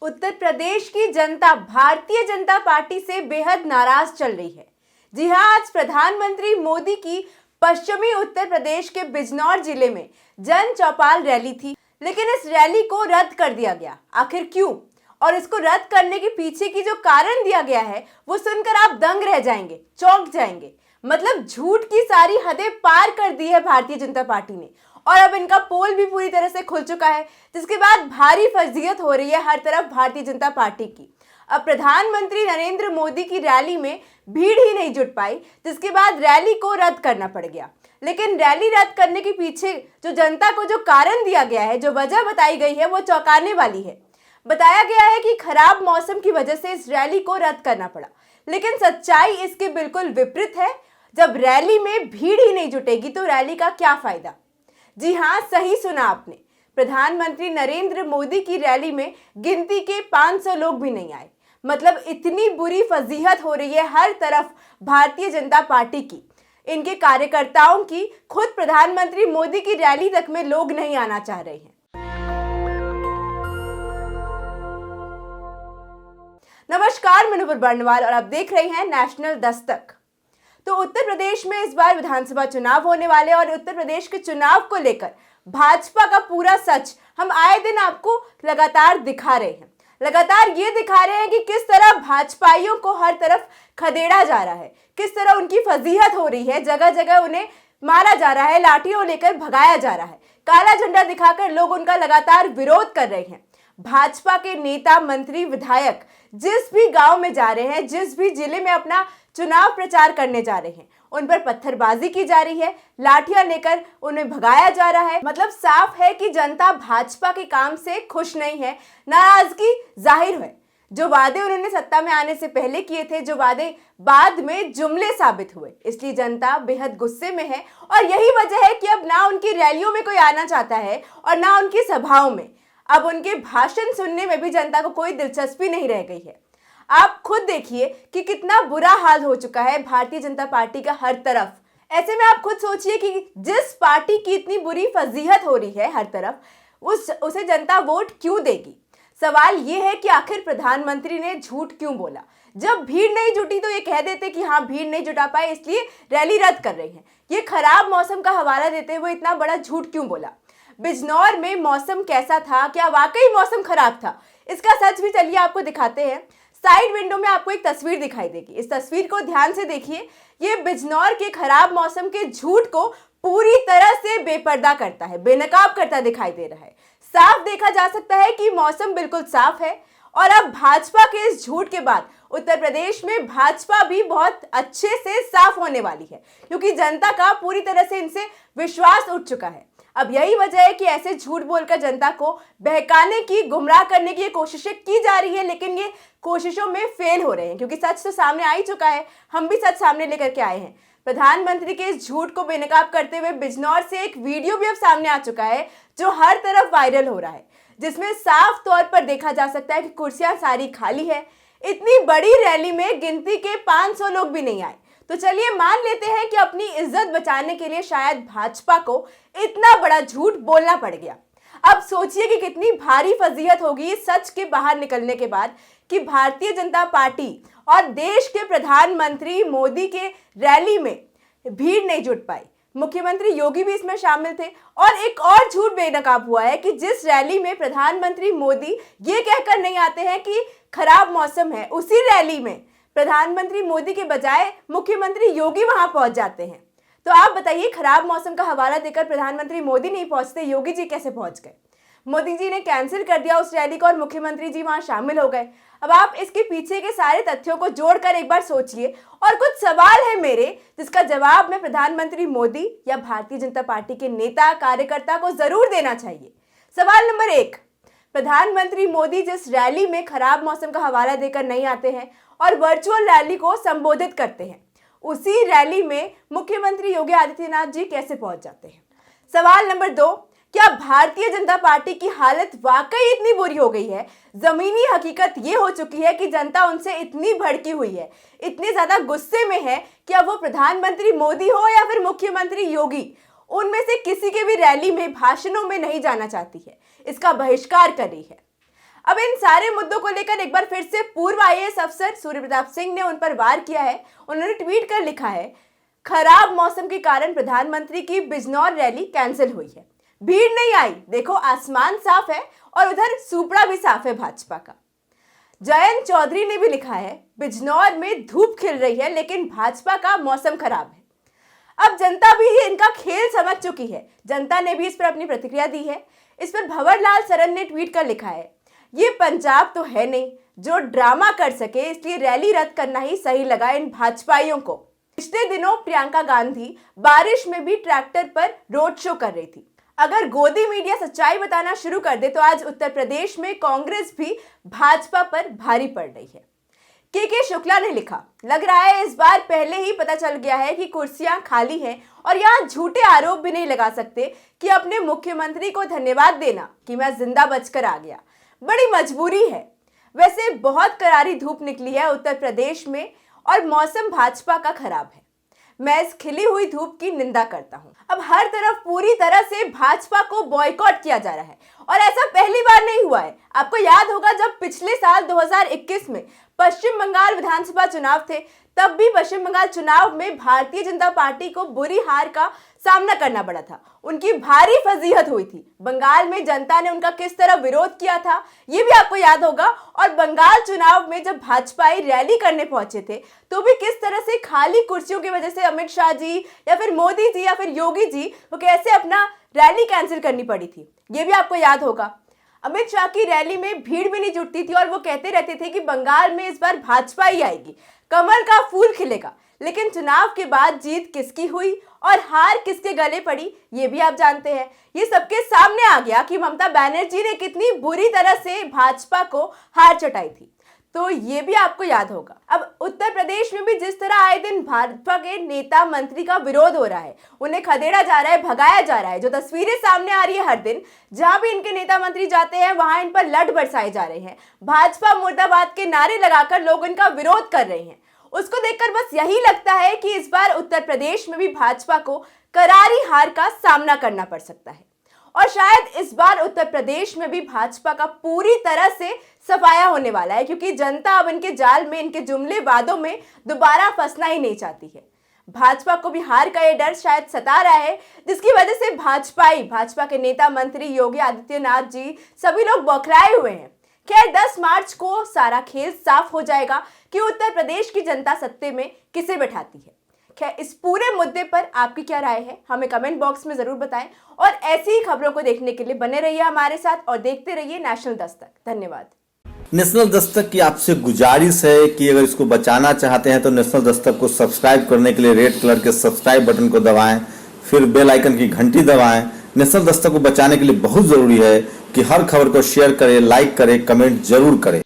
उत्तर प्रदेश की जनता भारतीय जनता पार्टी से बेहद नाराज चल रही है। जी हां, आज प्रधानमंत्री मोदी की पश्चिमी उत्तर प्रदेश के बिजनौर जिले में जन चौपाल रैली थी, लेकिन इस रैली को रद्द कर दिया गया। आखिर क्यों और इसको रद्द करने के पीछे की जो कारण दिया गया है वो सुनकर आप दंग रह जाएंगे, चौंक जाएंगे। मतलब झूठ की सारी हदें पार कर दी है भारतीय जनता पार्टी ने और अब इनका पोल भी पूरी तरह से खुल चुका है, जिसके बाद भारी फजीहत हो रही है हर तरफ भारतीय जनता पार्टी की। अब प्रधानमंत्री नरेंद्र मोदी की रैली में भीड़ ही नहीं जुट पाई, जिसके बाद रैली को रद्द करना पड़ गया। लेकिन रैली रद्द करने के पीछे जो जनता को जो कारण दिया गया है, जो वजह बताई गई है, वो चौंकाने वाली है। बताया गया है कि खराब मौसम की वजह से इस रैली को रद्द करना पड़ा, लेकिन सच्चाई इसके बिल्कुल विपरीत है। जब रैली में भीड़ ही नहीं जुटेगी तो रैली का क्या फायदा। जी हां, सही सुना आपने। प्रधानमंत्री नरेंद्र मोदी की रैली में गिनती के 500 लोग भी नहीं आए। मतलब इतनी बुरी फजीहत हो रही है हर तरफ भारतीय जनता पार्टी की, इनके कार्यकर्ताओं की। खुद प्रधानमंत्री मोदी की रैली तक में लोग नहीं आना चाह रहे हैं। नमस्कार, मैं नुपुर बर्नवाल और आप देख रहे हैं नेशनल दस्तक। तो उत्तर प्रदेश में इस बार विधानसभा चुनाव होने वाले और उत्तर प्रदेश के चुनाव को लेकर भाजपा का पूरा सच हम आए दिन आपको लगातार दिखा रहे हैं। लगातार ये दिखा रहे हैं कि किस तरह भाजपाइयों को हर तरफ खदेड़ा जा रहा है, किस तरह उनकी फजीहत हो रही है, जगह जगह उन्हें मारा जा रहा है, लाठियों लेकर भगाया जा रहा है, काला झंडा दिखाकर लोग उनका लगातार विरोध कर रहे हैं। भाजपा के नेता, मंत्री, विधायक जिस भी गांव में जा रहे हैं, जिस भी जिले में अपना चुनाव प्रचार करने जा रहे हैं, उन पर पत्थरबाजी की जा रही है, लाठियां लेकर उन्हें भगाया जा रहा है। मतलब साफ है कि जनता भाजपा के काम से खुश नहीं है, नाराजगी जाहिर है। जो वादे उन्होंने सत्ता में आने से पहले किए थे, जो वादे बाद में जुमले साबित हुए, इसलिए जनता बेहद गुस्से में है। और यही वजह है कि अब ना उनकी रैलियों में कोई आना चाहता है और ना उनकी सभाओं में। अब उनके भाषण सुनने में भी जनता को कोई दिलचस्पी नहीं रह गई है। आप खुद देखिए कि कितना बुरा हाल हो चुका है भारतीय जनता पार्टी का हर तरफ। ऐसे में आप खुद सोचिए कि जिस पार्टी की इतनी बुरी फजीहत हो रही है हर तरफ, उसे जनता वोट क्यों देगी। सवाल ये है कि आखिर प्रधानमंत्री ने झूठ क्यों बोला। जब भीड़ नहीं जुटी तो ये कह देते कि हाँ, भीड़ नहीं जुटा पाए इसलिए रैली रद्द कर रही है। ये खराब मौसम का हवाला देते हुए इतना बड़ा झूठ क्यों बोला। बिजनौर में मौसम कैसा था, क्या वाकई मौसम खराब था, इसका सच भी चलिए आपको दिखाते हैं। साइड विंडो में आपको एक तस्वीर दिखाई देगी, इस तस्वीर को ध्यान से देखिए। ये बिजनौर के खराब मौसम के झूठ को पूरी तरह से बेपर्दा करता है, बेनकाब करता दिखाई दे रहा है। साफ देखा जा सकता है कि मौसम बिल्कुल साफ है। और अब भाजपा के इस झूठ के बाद उत्तर प्रदेश में भाजपा भी बहुत अच्छे से साफ होने वाली है, क्योंकि जनता का पूरी तरह से इनसे विश्वास उठ चुका है। अब यही वजह है कि ऐसे झूठ बोलकर जनता को बहकाने की, गुमराह करने की कोशिशें की जा रही है, लेकिन ये कोशिशों में फेल हो रहे हैं, क्योंकि सच तो सामने आ ही चुका है। हम भी सच सामने लेकर के आए हैं। प्रधानमंत्री के इस झूठ को बेनकाब करते हुए बिजनौर से एक वीडियो भी अब सामने आ चुका है, जो हर तरफ वायरल हो रहा है, जिसमें साफ तौर पर देखा जा सकता है कि कुर्सियां सारी खाली है। इतनी बड़ी रैली में गिनती के 500 लोग भी नहीं आए। तो चलिए मान लेते हैं कि अपनी इज्जत बचाने के लिए शायद भाजपा को इतना बड़ा झूठ बोलना पड़ गया। अब सोचिए कि कितनी भारी फजीहत होगी इस सच के बाहर निकलने के बाद कि भारतीय जनता पार्टी और देश के प्रधानमंत्री मोदी के रैली में भीड़ नहीं जुट पाई। मुख्यमंत्री योगी भी इसमें शामिल थे। और एक और झूठ बेनकाब हुआ है कि जिस रैली में प्रधानमंत्री मोदी ये कहकर नहीं आते हैं कि खराब मौसम है, उसी रैली में प्रधानमंत्री मोदी के बजाय मुख्यमंत्री योगी वहां पहुंच जाते हैं। तो आप बताइए, खराब मौसम का हवाला देकर प्रधानमंत्री मोदी नहीं पहुंचते, योगी जी कैसे पहुंच गए। मोदी जी ने कैंसिल कर दिया उस रैली को और मुख्यमंत्री जी वहां शामिल हो गए। अब आप इसके पीछे के सारे तथ्यों को जोड़कर एक बार सोचिए और कुछ सवाल है मेरे, जिसका जवाब मैं प्रधानमंत्री मोदी या भारतीय जनता पार्टी के नेता, कार्यकर्ता को जरूर देना चाहिए। सवाल नंबर 1, प्रधानमंत्री मोदी जिस रैली में खराब मौसम का हवाला देकर नहीं आते हैं और वर्चुअल रैली को संबोधित करते हैं, उसी रैली में मुख्यमंत्री योगी आदित्यनाथ जी कैसे पहुंच जाते हैं। सवाल नंबर 2, क्या भारतीय जनता पार्टी की हालत वाकई इतनी बुरी हो गई है। जमीनी हकीकत ये हो चुकी है कि जनता उनसे इतनी भड़की हुई है, इतने ज्यादा गुस्से में है कि अब वो प्रधानमंत्री मोदी हो या फिर मुख्यमंत्री योगी, उनमें से किसी के भी रैली में, भाषणों में नहीं जाना चाहती है, इसका बहिष्कार कर रही है। अब इन सारे मुद्दों को लेकर एक बार फिर से पूर्व आईएएस अफसर सूर्य प्रताप सिंह ने उन पर वार किया है। उन्होंने ट्वीट कर लिखा है, खराब मौसम के कारण प्रधानमंत्री की बिजनौर रैली कैंसिल हुई है, भीड़ नहीं आई, देखो आसमान साफ है और उधर सुपड़ा भी साफ है भाजपा का। जयंत चौधरी ने भी लिखा है, बिजनौर में धूप खिल रही है लेकिन भाजपा का मौसम खराब है। अब जनता भी इनका खेल समझ चुकी है, जनता ने भी इस पर अपनी प्रतिक्रिया दी है। इस पर भंवरलाल सरन ने ट्वीट कर लिखा है, ये पंजाब तो है नहीं जो ड्रामा कर सके, इसलिए रैली रद्द करना ही सही लगा इन भाजपाइयों को। पिछले दिनों प्रियंका गांधी बारिश में भी ट्रैक्टर पर रोड शो कर रही थी। अगर गोदी मीडिया सच्चाई बताना शुरू कर दे तो आज उत्तर प्रदेश में कांग्रेस भी भाजपा पर भारी पड़ रही है। के शुक्ला ने लिखा, लग रहा है इस बार पहले ही पता चल गया है कि कुर्सियां खाली हैं और यहाँ झूठे आरोप भी नहीं लगा सकते कि अपने मुख्यमंत्री को धन्यवाद देना कि मैं जिंदा बचकर आ गया, बड़ी मजबूरी है। वैसे बहुत करारी धूप निकली है उत्तर प्रदेश में और मौसम भाजपा का खराब है। मैं इस खिली हुई धूप की निंदा करता हूं। अब हर तरफ पूरी तरह से भाजपा को बॉयकॉट किया जा रहा है और ऐसा पहली बार नहीं हुआ है। आपको याद होगा जब पिछले साल 2021 में पश्चिम बंगाल विधानसभा चुनाव थे, तब भी पश्चिम बंगाल चुनाव में भारतीय जनता पार्टी को बुरी हार का सामना करना पड़ा था। उनकी भारी फजीहत हुई थी। बंगाल में जनता ने उनका किस तरह विरोध किया था ये भी आपको याद होगा। और बंगाल चुनाव में जब भाजपाई रैली करने पहुंचे थे तो भी किस तरह से खाली कुर्सियों की वजह से अमित शाह जी या फिर मोदी जी या फिर योगी जी को कैसे अपना रैली कैंसिल करनी पड़ी थी, ये भी आपको याद होगा। अमित शाह की रैली में भीड़ भी नहीं जुटती थी और वो कहते रहते थे कि बंगाल में इस बार भाजपा ही आएगी, कमल का फूल खिलेगा। लेकिन चुनाव के बाद जीत किसकी हुई और हार किसके गले पड़ी ये भी आप जानते हैं। ये सबके सामने आ गया कि ममता बनर्जी ने कितनी बुरी तरह से भाजपा को हार चटाई थी, तो ये भी आपको याद होगा। अब उत्तर प्रदेश में भी जिस तरह आए दिन भाजपा के नेता मंत्री का विरोध हो रहा है, उन्हें खदेड़ा जा रहा है, भगाया जा रहा है, जो तस्वीरें सामने आ रही है हर दिन, जहां भी इनके नेता मंत्री जाते हैं वहां इन पर लठ बरसाए जा रहे हैं, भाजपा मुर्दाबाद के नारे लगाकर लोग इनका विरोध कर रहे हैं। उसको देखकर बस यही लगता है कि इस बार उत्तर प्रदेश में भी भाजपा को करारी हार का सामना करना पड़ सकता है और शायद इस बार उत्तर प्रदेश में भी भाजपा का पूरी तरह से सफाया होने वाला है, क्योंकि जनता अब इनके जाल में, इनके जुमले वादों में दोबारा फंसना ही नहीं चाहती है। भाजपा को भी हार का ये डर शायद सता रहा है, जिसकी वजह से भाजपा के नेता मंत्री योगी आदित्यनाथ जी सभी लोग बौखलाए हुए हैं। खैर 10 मार्च को सारा खेल साफ हो जाएगा कि उत्तर प्रदेश की जनता सत्ते में किसे बैठाती है। खैर इस पूरे मुद्दे पर आपकी क्या राय है हमें कमेंट बॉक्स में जरूर बताएं और ऐसी ही खबरों को देखने के लिए बने रहिए हमारे साथ और देखते रहिए नेशनल दस्तक। धन्यवाद। नेशनल दस्तक की आपसे गुजारिश है कि अगर इसको बचाना चाहते हैं तो नेशनल दस्तक को सब्सक्राइब करने के लिए रेड कलर के सब्सक्राइब बटन को दबाएं, फिर बेल आइकन की घंटी दबाएं। नेशनल दस्तक को बचाने के लिए बहुत जरूरी है कि हर खबर को शेयर करें, लाइक करें, कमेंट जरूर करें।